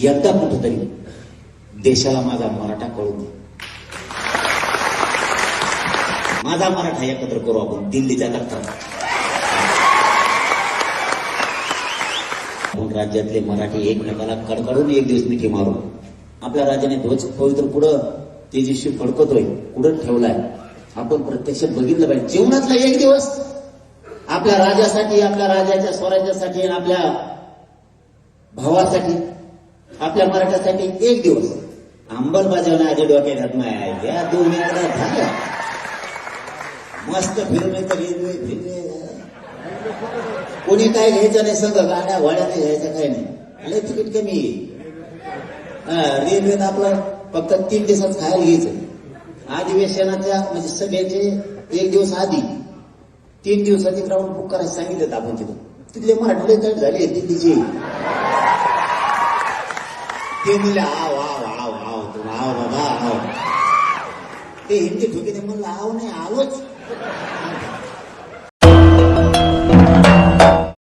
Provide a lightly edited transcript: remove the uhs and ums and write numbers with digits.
एकदा कुठंतरी देशाला माझा मराठा कळू दे. माझा मराठा एकत्र करू आपण दिल्लीच्या दफ्तरात. आपण राज्यातले मराठी एकमेकाला कडकडून एक दिवस मिठी मारू. आपल्या राजाने ध्वज पवित्र पुढं तेजस्वी फडकतोय, पुढं ठेवलाय. आपण प्रत्यक्ष बघितलं पाहिजे. जीवनातला एक दिवस आपल्या राजासाठी, आपल्या राजाच्या स्वराज्यासाठी, आपल्या भावासाठी, आपल्या मराठ्यासाठी एक दिवस अंमलबजावणी आधी डोक्यात नाही. या दोन एकदा झाल्या मस्त फिरणे तर रेल्वे फिरणे, कोणी काय घ्यायचं नाही. संघ गाड्या वाड्या नाही घ्यायच्या, काही नाही. लय तिकीट कमी आहे. रेल्वेनं आपलं फक्त 3 दिवसात खायला घ्यायचं. अधिवेशनाच्या म्हणजे सभेचे एक दिवस आधी 3 दिवसाची ग्राउंड बुक करायला सांगितलं आपण तिथं. तिथले मराठी तट झाले दिल्लीचे. ते म्हणले आव आव आव आव तू आव बाबा आव. ते हिंदी ठोकीने म्हणलं आव नाही आलोच.